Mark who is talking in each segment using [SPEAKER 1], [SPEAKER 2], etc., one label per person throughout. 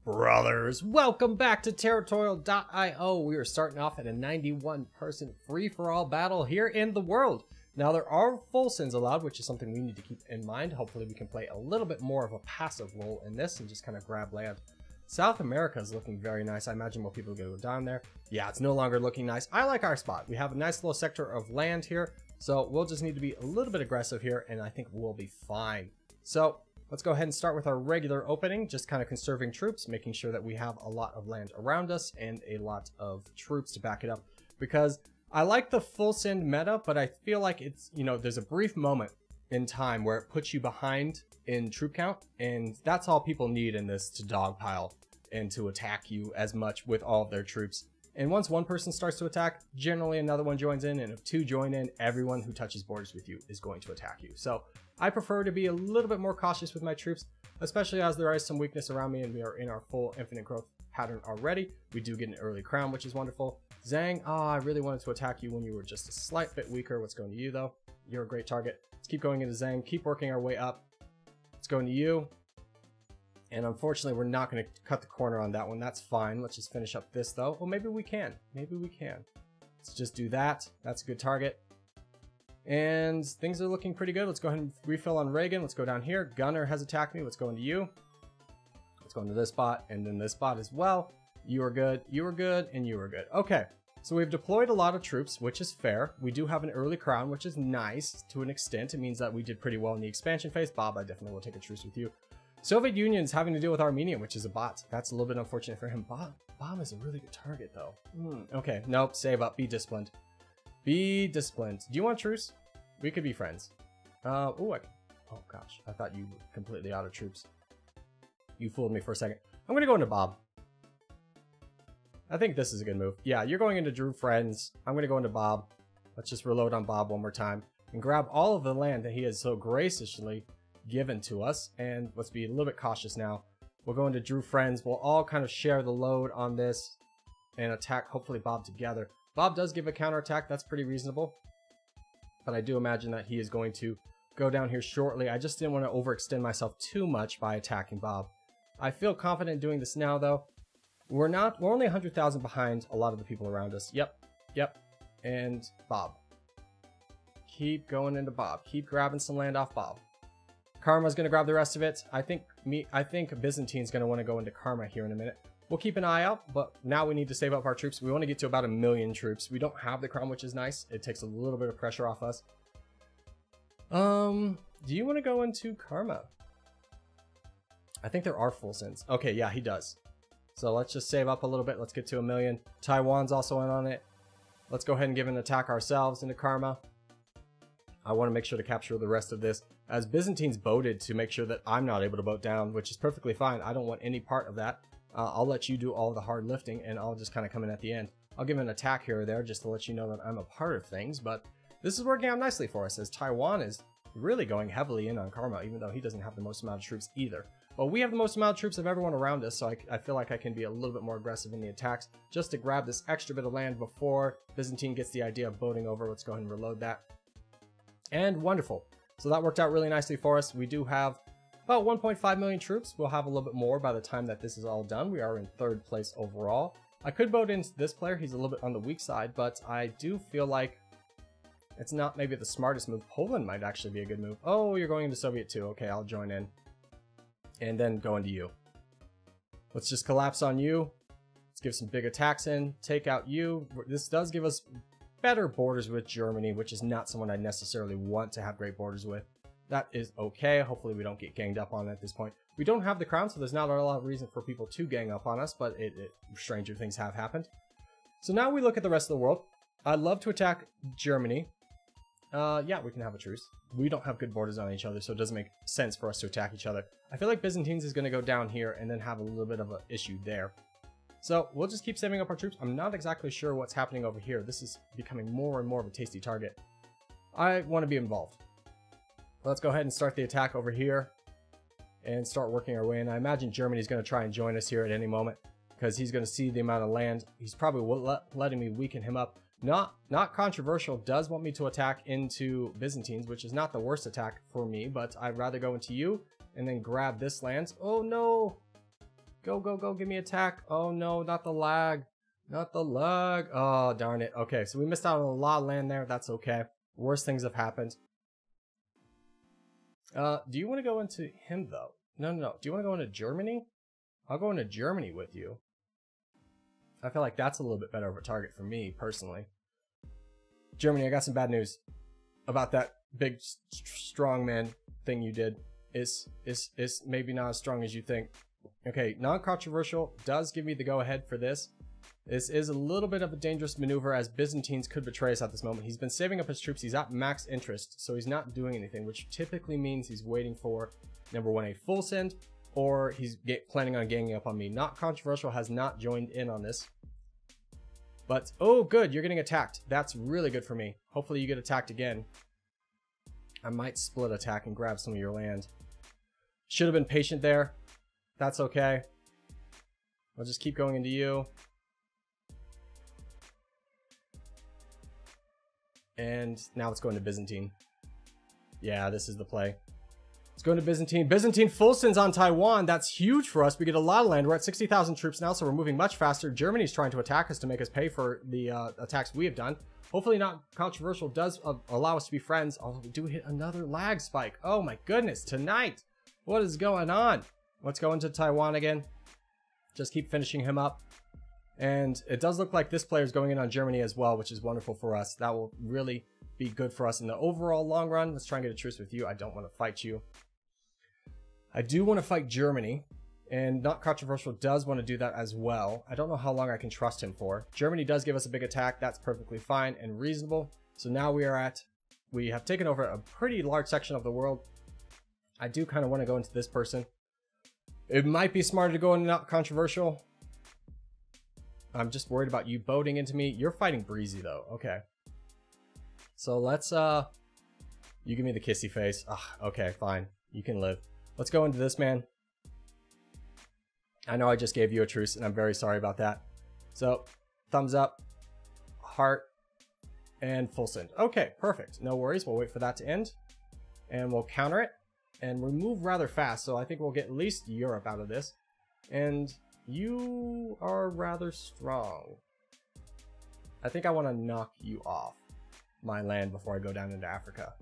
[SPEAKER 1] Brothers, welcome back to Territorial IO. We are starting off at a 91-person free-for-all battle here in the world. Now, there are full sins allowed, which is something we need to keep in mind. Hopefully, we can play a little bit more of a passive role in this and just kind of grab land. South America is looking very nice. I imagine more people are going to go down there. Yeah, it's no longer looking nice. I like our spot. We have a nice little sector of land here, so we'll just need to be a little bit aggressive here, and I think we'll be fine. So let's go ahead and start with our regular opening, just kind of conserving troops, making sure that we have a lot of land around us and a lot of troops to back it up. Because I like the full send meta, but I feel like it's, there's a brief moment in time where it puts you behind in troop count, and that's all people need in this to dogpile and to attack you as much with all of their troops. And once one person starts to attack, generally another one joins in, and if two join in, everyone who touches borders with you is going to attack you. So I prefer to be a little bit more cautious with my troops, especially as there is some weakness around me and we are in our full infinite growth pattern already. We do get an early crown, which is wonderful. Zhang, I really wanted to attack you when you were just a slight bit weaker. What's going to you though? You're a great target. Let's keep going into Zhang, keep working our way up. Let's go into you. And unfortunately, we're not going to cut the corner on that one. That's fine. Let's just finish up this though. Well, maybe we can. Maybe we can. Let's just do that. That's a good target. And things are looking pretty good. Let's go ahead and refill on Reagan. Let's go down here. Gunner has attacked me. Let's go into you. Let's go into this spot and then this spot as well. You are good. You are good. And you are good. Okay. So we've deployed a lot of troops, which is fair. We do have an early crown, which is nice to an extent. It means that we did pretty well in the expansion phase. Bob, I definitely will take a truce with you. Soviet Union's having to deal with Armenia, which is a bot. That's a little bit unfortunate for him. Bob is a really good target, though. Okay, nope, save up. Be disciplined. Be disciplined. Do you want truce? We could be friends. Oh gosh, I thought you were completely out of troops. You fooled me for a second. I'm gonna go into Bob. I think this is a good move. Yeah, you're going into Drew friends. I'm gonna go into Bob. Let's just reload on Bob one more time and grab all of the land that he has so graciously given to us. And let's be a little bit cautious now. We'll go into Drew friends. We'll all kind of share the load on this and attack hopefully Bob together. Bob does give a counterattack. That's pretty reasonable. But I do imagine that he is going to go down here shortly. I just didn't want to overextend myself too much by attacking Bob. I feel confident doing this now though. We're only 100,000 behind a lot of the people around us. Yep. And Bob. Keep going into Bob. Keep grabbing some land off Bob. Karma's going to grab the rest of it. I think Byzantine's going to want to go into Karma here in a minute. We'll keep an eye out, but now we need to save up our troops. We want to get to about 1 million troops. We don't have the crown, which is nice. It takes a little bit of pressure off us. Do you want to go into Karma? I think there are full sins. Okay, yeah, he does. So let's just save up a little bit. Let's get to 1 million. Taiwan's also in on it. Let's go ahead and give an attack ourselves into Karma. I want to make sure to capture the rest of this, as Byzantine's boated to make sure that I'm not able to boat down, which is perfectly fine. I don't want any part of that. I'll let you do all the hard lifting, and I'll just kind of come in at the end. I'll give an attack here or there just to let you know that I'm a part of things, but this is working out nicely for us, as Taiwan is really going heavily in on Karma, even though he doesn't have the most amount of troops either. But we have the most amount of troops of everyone around us, so I feel like I can be a little bit more aggressive in the attacks, just to grab this extra bit of land before Byzantine gets the idea of boating over. Let's go ahead and reload that. And wonderful. So that worked out really nicely for us. We do have about 1.5 million troops. We'll have a little bit more by the time that this is all done. We are in 3rd place overall. I could vote into this player. He's a little bit on the weak side, but I do feel like it's not maybe the smartest move. Poland might actually be a good move. Oh, you're going into Soviet too. Okay, I'll join in. And then go into you. Let's just collapse on you. Let's give some big attacks in. Take out you. This does give us better borders with Germany, which is not someone I necessarily want to have great borders with. That is okay. Hopefully we don't get ganged up on at this point. We don't have the crown, so there's not a lot of reason for people to gang up on us, but stranger things have happened. So now we look at the rest of the world. I'd love to attack Germany. Yeah, we can have a truce. We don't have good borders on each other, so it doesn't make sense for us to attack each other. I feel like Byzantines is going to go down here and then have a little bit of an issue there. So we'll just keep saving up our troops. I'm not exactly sure what's happening over here. This is becoming more and more of a tasty target. I want to be involved. Let's go ahead and start the attack over here and start working our way in. I imagine Germany's going to try and join us here at any moment because he's going to see the amount of land. He's probably letting me weaken him up. Not controversial, does want me to attack into Byzantines, which is not the worst attack for me, but I'd rather go into you and then grab this land. Oh no! Go, go, go. Give me attack. Oh, no, not the lag. Not the lag. Oh, darn it. Okay, so we missed out on a lot of land there. That's okay. Worse things have happened. Do you want to go into him, though? No, no, no. Do you want to go into Germany? I'll go into Germany with you. I feel like that's a little bit better of a target for me, personally. Germany, I got some bad news about that big strongman thing you did. Is maybe not as strong as you think. Okay, non-controversial does give me the go-ahead for this. This is a little bit of a dangerous maneuver as Byzantines could betray us at this moment. He's been saving up his troops. He's at max interest, so he's not doing anything, which typically means he's waiting for, number one, a full send, or he's planning on ganging up on me. Not controversial has not joined in on this. But, oh, good, you're getting attacked. That's really good for me. Hopefully you get attacked again. I might split attack and grab some of your land. Should have been patient there. That's okay. I'll just keep going into you. And now it's going to Byzantine. Yeah, this is the play. It's going to Byzantine. Byzantine full sends on Taiwan. That's huge for us. We get a lot of land. We're at 60,000 troops now, so we're moving much faster. Germany's trying to attack us to make us pay for the attacks we have done. Hopefully not controversial does allow us to be friends. Although we do hit another lag spike. Oh my goodness, tonight. What is going on? Let's go into Taiwan again. Just keep finishing him up. And it does look like this player is going in on Germany as well, which is wonderful for us. That will really be good for us in the overall long run. Let's try and get a truce with you. I don't want to fight you. I do want to fight Germany, and not controversial does want to do that as well. I don't know how long I can trust him for. Germany does give us a big attack. That's perfectly fine and reasonable. So now we have taken over a pretty large section of the world. I do kind of want to go into this person. It might be smarter to go into not controversial. I'm just worried about you boating into me. You're fighting Breezy though. Okay. So let's, you give me the kissy face. Ugh, okay, fine. You can live. Let's go into this man. I know I just gave you a truce and I'm very sorry about that. So thumbs up, heart, and full send. Okay, perfect. No worries. We'll wait for that to end and we'll counter it and we move rather fast. So I think we'll get at least Europe out of this. And you are rather strong. I think I want to knock you off my land before I go down into Africa.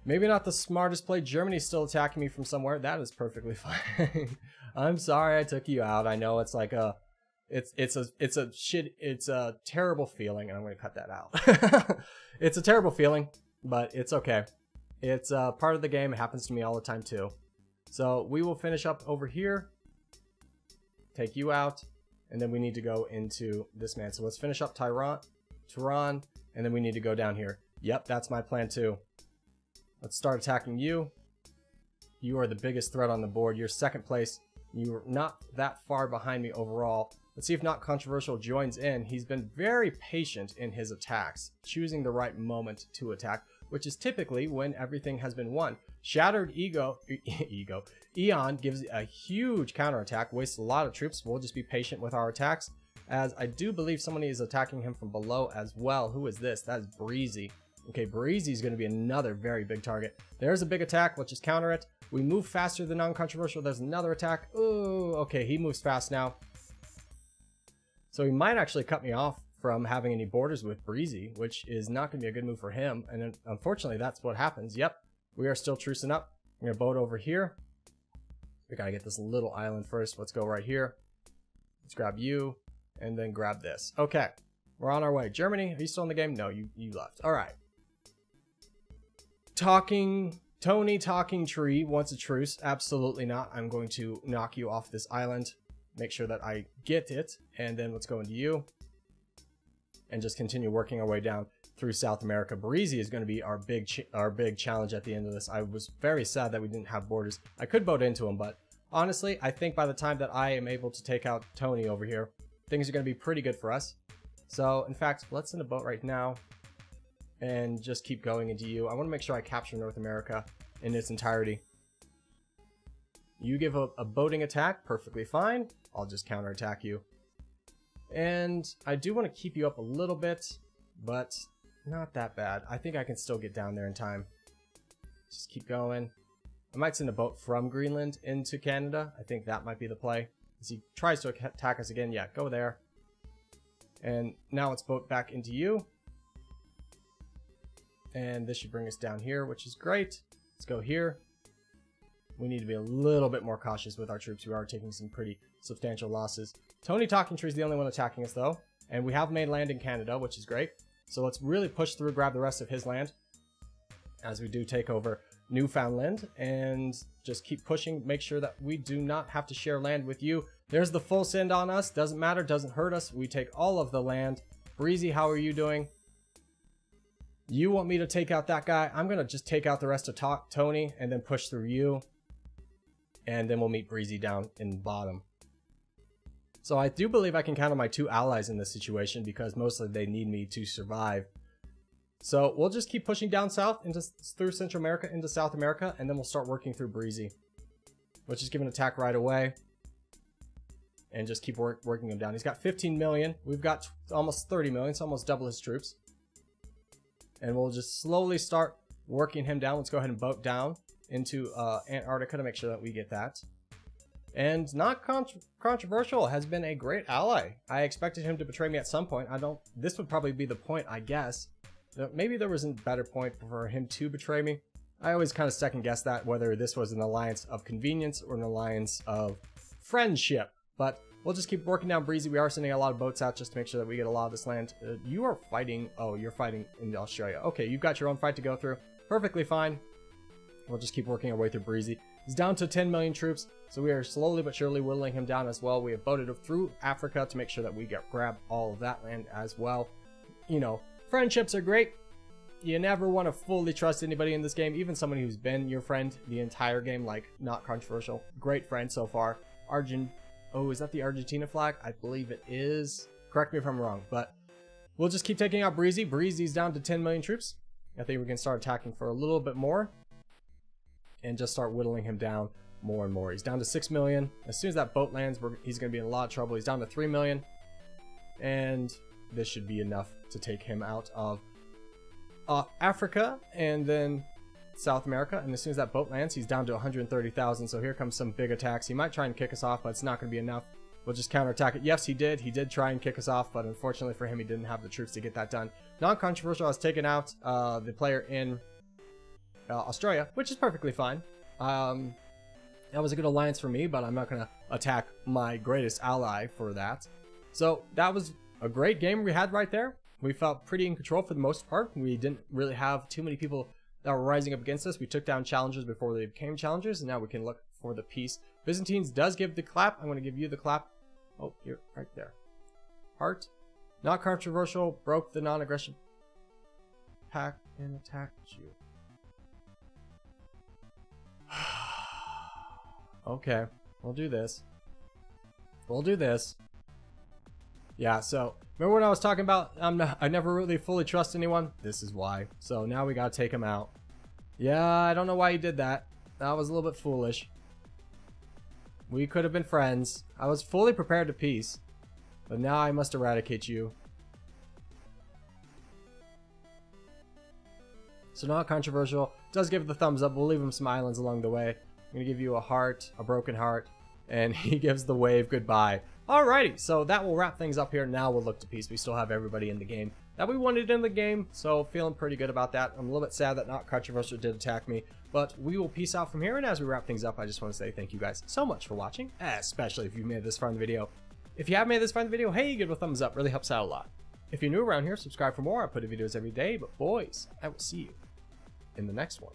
[SPEAKER 1] Maybe not the smartest play. Germany's still attacking me from somewhere. That is perfectly fine. I'm sorry I took you out. I know it's like a, it's a terrible feeling, and I'm going to cut that out. It's a terrible feeling, but it's okay. It's part of the game. It happens to me all the time too. So we will finish up over here. Take you out, and then we need to go into this man. So let's finish up Tehran, and then we need to go down here. Yep, that's my plan too. Let's start attacking you. You are the biggest threat on the board. You're second place. You're not that far behind me overall. Let's see if Not Controversial joins in. He's been very patient in his attacks, choosing the right moment to attack, which is typically when everything has been won. Shattered Eon gives a huge counterattack, wastes a lot of troops. We'll just be patient with our attacks, as I do believe somebody is attacking him from below as well. Who is this? That is Breezy. Okay, Breezy is going to be another very big target. There's a big attack. Let's just counter it. We move faster than non-controversial. There's another attack. Ooh, okay, he moves fast now. So he might actually cut me off from having any borders with Breezy, which is not going to be a good move for him. And unfortunately, that's what happens. Yep, we are still trucing up. I'm going to boat over here. We got to get this little island first. Let's go right here. Let's grab you and then grab this. Okay, we're on our way. Germany, are you still in the game? No, you left. All right. Tony Talking Tree wants a truce. Absolutely not. I'm going to knock you off this island. Make sure that I get it. And then let's go into you. And just continue working our way down through South America. Breezy is going to be our big challenge at the end of this. I was very sad that we didn't have borders. I could boat into him, but honestly, I think by the time that I am able to take out Tony over here, things are going to be pretty good for us. So, in fact, let's send a boat right now. And just keep going into you. I want to make sure I capture North America in its entirety. You give a boating attack, perfectly fine. I'll just counterattack you. And I do want to keep you up a little bit, but not that bad. I think I can still get down there in time. Just keep going. I might send a boat from Greenland into Canada. I think that might be the play. As he tries to attack us again, yeah, go there. And now let's boat back into you. And this should bring us down here, which is great. Let's go here. We need to be a little bit more cautious with our troops. We are taking some pretty substantial losses. Tony Talking Tree is the only one attacking us, though. And we have made land in Canada, which is great. So let's really push through, grab the rest of his land as we do take over Newfoundland. And just keep pushing. Make sure that we do not have to share land with you. There's the full send on us. Doesn't matter. Doesn't hurt us. We take all of the land. Breezy, how are you doing? You want me to take out that guy? I'm going to just take out the rest of Tony and then push through you. And then we'll meet Breezy down in the bottom. So I do believe I can count on my 2 allies in this situation because mostly they need me to survive. So we'll just keep pushing down south through Central America into South America, and then we'll start working through Breezy. We'll just give an attack right away and just keep working him down. He's got 15 million. We've got almost 30 million, so almost double his troops. And we'll just slowly start working him down. Let's go ahead and boat down into Antarctica to make sure that we get that. And not controversial, has been a great ally. I expected him to betray me at some point. This would probably be the point, I guess. Maybe there was a better point for him to betray me. I always kind of second guess that, whether this was an alliance of convenience or an alliance of friendship. But we'll just keep working down Breezy. We are sending a lot of boats out just to make sure that we get a lot of this land. You are fighting. Oh, you're fighting in Australia. Okay, you've got your own fight to go through. Perfectly fine. We'll just keep working our way through Breezy. He's down to 10 million troops, so we are slowly but surely whittling him down as well. We have boated through Africa to make sure that we grab all of that land as well. You know, friendships are great. You never want to fully trust anybody in this game, even someone who's been your friend the entire game, like not controversial. Great friend so far. Oh, is that the Argentina flag? I believe it is. Correct me if I'm wrong, but we'll just keep taking out Breezy. Breezy's down to 10 million troops. I think we can start attacking for a little bit more and just start whittling him down more and more. He's down to 6 million. As soon as that boat lands, he's going to be in a lot of trouble. He's down to 3 million. And this should be enough to take him out of Africa and then South America. And as soon as that boat lands, he's down to 130,000. So here comes some big attacks. He might try and kick us off, but it's not going to be enough. We'll just counterattack it. Yes, he did. He did try and kick us off, but unfortunately for him, he didn't have the troops to get that done. Non-controversial, I was taking out the player in Australia, which is perfectly fine. That was a good alliance for me, but I'm not going to attack my greatest ally for that. So that was a great game we had right there. We felt pretty in control for the most part. We didn't really have too many people that were rising up against us. We took down challengers before they became challengers, and now we can look for the peace. Byzantines does give the clap. I'm going to give you the clap. Oh, you're right there. Heart. Not controversial. Broke the non-aggression pact and attacked you. Okay, we'll do this. We'll do this. Yeah, so remember when I was talking about I never really fully trust anyone? This is why. So now we gotta take him out. Yeah, I don't know why you did that. That was a little bit foolish. We could have been friends. I was fully prepared to peace, but now I must eradicate you. So not controversial. Does give the thumbs up. We'll leave him some islands along the way. I'm going to give you a heart, a broken heart, and he gives the wave goodbye. Alrighty, so that will wrap things up here. Now we'll look to peace. We still have everybody in the game that we wanted in the game, so feeling pretty good about that. I'm a little bit sad that not controversial did attack me, but we will peace out from here. And as we wrap things up, I just want to say thank you guys so much for watching, especially if you made this far in the video. If you have made this far in the video, hey, give it a thumbs up. Really helps out a lot. If you're new around here, subscribe for more. I put videos every day, but boys, I will see you in the next one.